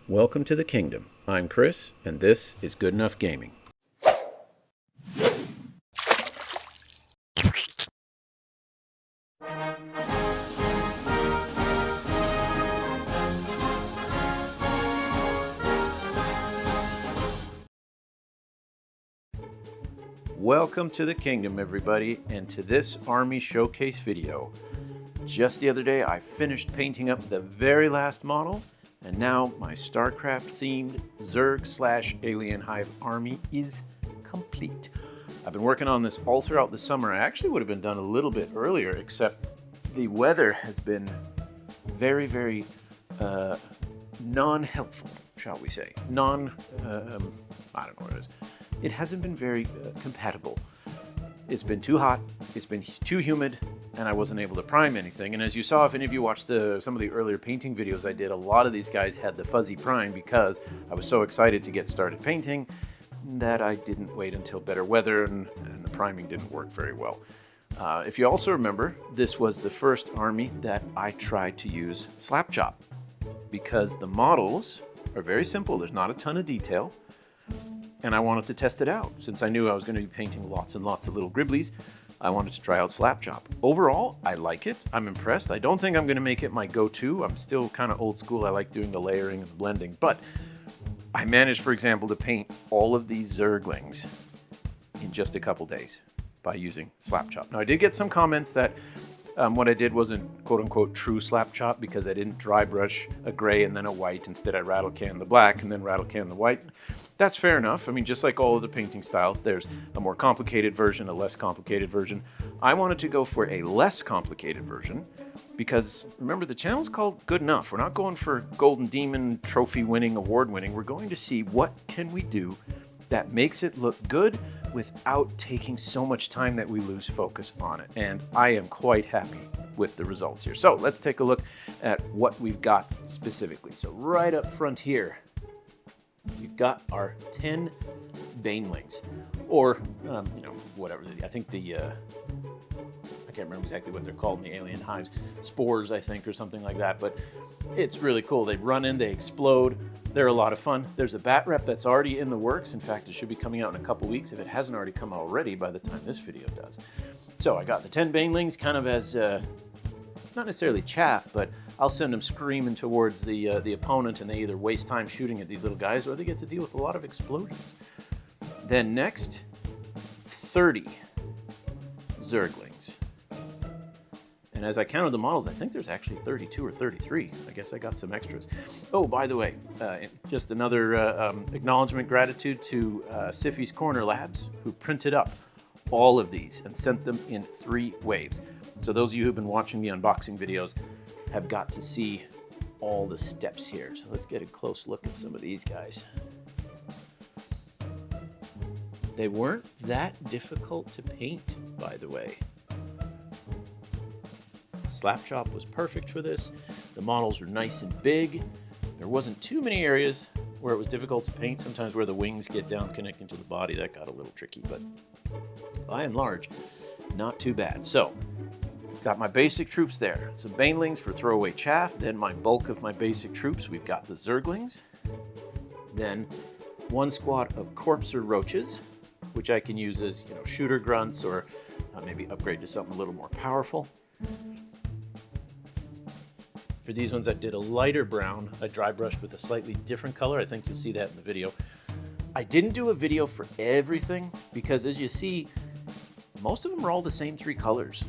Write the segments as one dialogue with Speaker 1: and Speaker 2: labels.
Speaker 1: Welcome to the kingdom. I'm Chris, and this is Good Enough Gaming. Welcome to the kingdom, everybody, and to this Army Showcase video. Just the other day, I finished painting up the very last model, and now my Starcraft-themed Zerg/Alien Hive army is complete. I've been working on this all throughout the summer. I actually would have been done a little bit earlier, except the weather has been very non-helpful, shall we say. I don't know what it is. It hasn't been very compatible. It's been too hot, it's been too humid, and I wasn't able to prime anything. And as you saw, if any of you watched some of the earlier painting videos I did, a lot of these guys had the fuzzy prime because I was so excited to get started painting that I didn't wait until better weather, and the priming didn't work very well. If you also remember, this was the first army that I tried to use slap chop because the models are very simple. There's not a ton of detail. And I wanted to test it out. Since I knew I was going to be painting lots and lots of little gribblies, I wanted to try out slap chop. Overall, I like it. I'm impressed. I don't think I'm going to make it my go-to. I'm still kind of old school. I like doing the layering and the blending. But I managed, for example, to paint all of these Zerglings in just a couple days by using slap chop. Now, I did get some comments that what I did wasn't quote-unquote true slap chop because I didn't dry brush a gray and then a white. Instead, I rattle can the black and then rattle can the white. That's fair enough. I mean, just like all of the painting styles, there's a more complicated version, a less complicated version. I wanted to go for a less complicated version because, remember, the channel's called Good Enough. We're not going for Golden Demon, trophy-winning, award-winning. We're going to see what can we do that makes it look good without taking so much time that we lose focus on it. And I am quite happy with the results here. So let's take a look at what we've got specifically. So right up front here, we've got our 10 banelings, or, whatever. I think I can't remember exactly what they're called in the Alien Hives. Spores, I think, or something like that. But it's really cool. They run in, they explode. They're a lot of fun. There's a bat rep that's already in the works. In fact, it should be coming out in a couple weeks if it hasn't already come out already by the time this video does. So I got the 10 banelings kind of as, not necessarily chaff, but I'll send them screaming towards the opponent, and they either waste time shooting at these little guys or they get to deal with a lot of explosions. Then next, 30 Zerglings. And as I counted the models, I think there's actually 32 or 33. I guess I got some extras. Oh, by the way, just another acknowledgement, gratitude to Siffy's Corner Labs, who printed up all of these and sent them in 3 waves. So those of you who've been watching the unboxing videos have got to see all the steps here. So let's get a close look at some of these guys. They weren't that difficult to paint, by the way. Slap chop was perfect for this. The models were nice and big. There wasn't too many areas where it was difficult to paint. Sometimes where the wings get down connecting to the body, that got a little tricky, but by and large, not too bad. So, got my basic troops there. Some banelings for throwaway chaff. Then my bulk of my basic troops, we've got the Zerglings. Then 1 squad of Corpser Roaches, which I can use as, shooter grunts or maybe upgrade to something a little more powerful. For these ones, I did a lighter brown. I dry brushed with a slightly different color. I think you'll see that in the video. I didn't do a video for everything because, as you see, most of them are all the same 3 colors.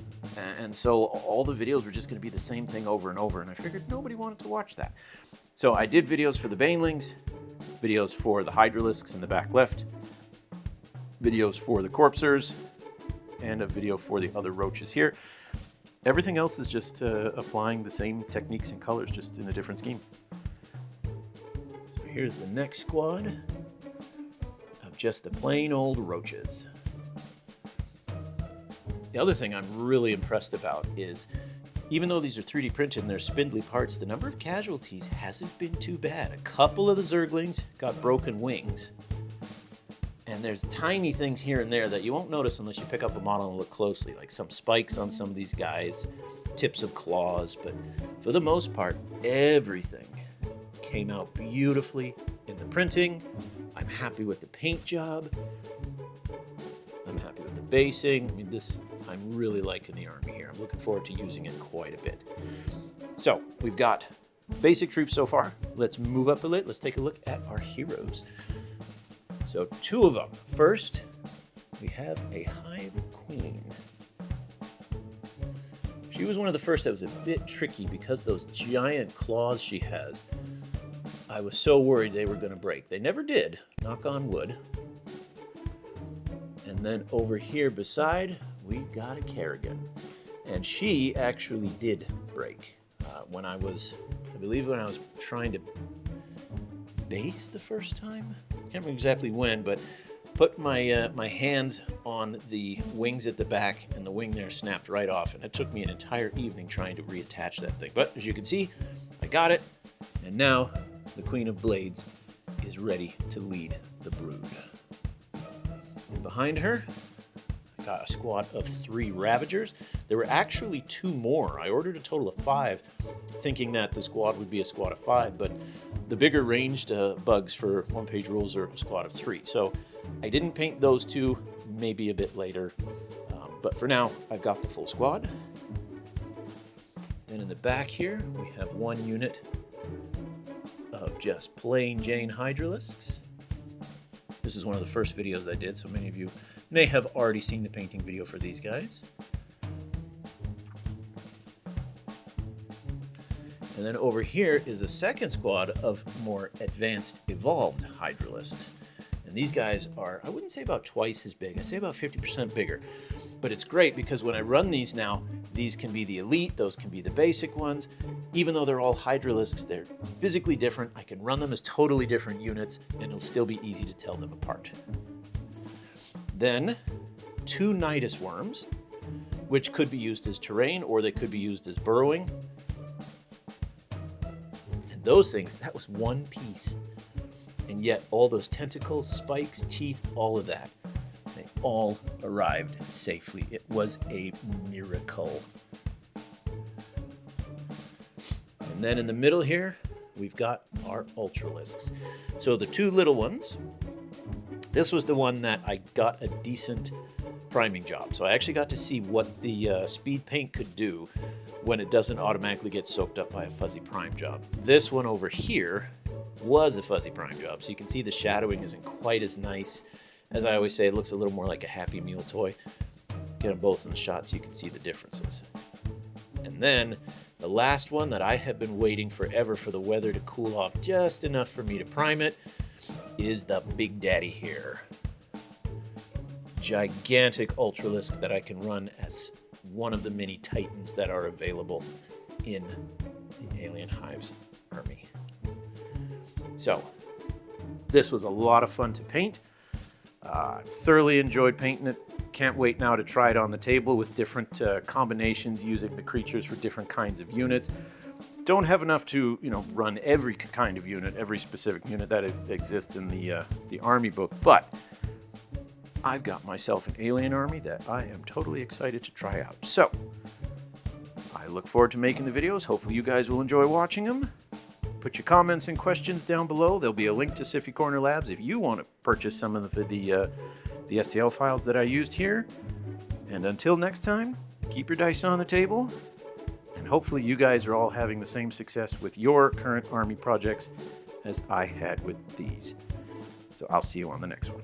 Speaker 1: And so all the videos were just going to be the same thing over and over. And I figured nobody wanted to watch that. So I did videos for the banelings, videos for the hydralisks in the back left, videos for the corpsers, and a video for the other roaches here. Everything else is just applying the same techniques and colors, just in a different scheme. So here's the next squad of just the plain old roaches. The other thing I'm really impressed about is, even though these are 3D printed and they're spindly parts, the number of casualties hasn't been too bad. A couple of the Zerglings got broken wings, and there's tiny things here and there that you won't notice unless you pick up a model and look closely, like some spikes on some of these guys, tips of claws, but for the most part, everything came out beautifully in the printing. I'm happy with the paint job. I'm happy with the basing. I mean, I'm really liking the army here. I'm looking forward to using it quite a bit. So we've got basic troops so far. Let's move up a bit. Let's take a look at our heroes. So 2 of them. First, we have a Hive Queen. She was one of the first that was a bit tricky because those giant claws she has. I was so worried they were going to break. They never did, knock on wood. And then over here beside, we got a Kerrigan. And she actually did break. I believe when I was trying to base the first time? I can't remember exactly when, but put my my hands on the wings at the back, and the wing there snapped right off, and it took me an entire evening trying to reattach that thing. But as you can see, I got it, and now the Queen of Blades is ready to lead the brood. And behind her, I got a squad of 3 Ravagers. There were actually 2 more. I ordered a total of 5, thinking that the squad would be a squad of 5, but the bigger ranged bugs for 1-page rules are a squad of 3. So I didn't paint those 2, maybe a bit later. But for now, I've got the full squad. Then in the back here, we have 1 unit of just plain Jane Hydralisks. This is one of the first videos I did, so many of you may have already seen the painting video for these guys. And then over here is a second squad of more advanced, evolved Hydralisks. And these guys are, I wouldn't say about twice as big, I'd say about 50% bigger. But it's great because when I run these now, these can be the elite, those can be the basic ones. Even though they're all Hydralisks, they're physically different. I can run them as totally different units, and it'll still be easy to tell them apart. Then 2 Nidus Worms, which could be used as terrain, or they could be used as burrowing. And those things, that was 1 piece. And yet all those tentacles, spikes, teeth, all of that, they all arrived safely. It was a miracle. And then in the middle here, we've got our Ultralisks. So the 2 little ones, this was the one that I got a decent priming job. So I actually got to see what the speed paint could do when it doesn't automatically get soaked up by a fuzzy prime job. This one over here was a fuzzy prime job. So you can see the shadowing isn't quite as nice. As I always say, it looks a little more like a Happy Meal toy. Get them both in the shot so you can see the differences. And then the last one that I have been waiting forever for the weather to cool off just enough for me to prime it is the Big Daddy here. Gigantic Ultralisks that I can run as one of the many Titans that are available in the Alien Hives army. So, this was a lot of fun to paint. Thoroughly enjoyed painting it. Can't wait now to try it on the table with different combinations using the creatures for different kinds of units. Don't have enough to, run every kind of unit, every specific unit that exists in the army book, but I've got myself an alien army that I am totally excited to try out. So, I look forward to making the videos. Hopefully you guys will enjoy watching them. Put your comments and questions down below. There'll be a link to Siffy Corner Labs if you want to purchase some of the STL files that I used here. And until next time, keep your dice on the table. And hopefully you guys are all having the same success with your current army projects as I had with these. So I'll see you on the next one.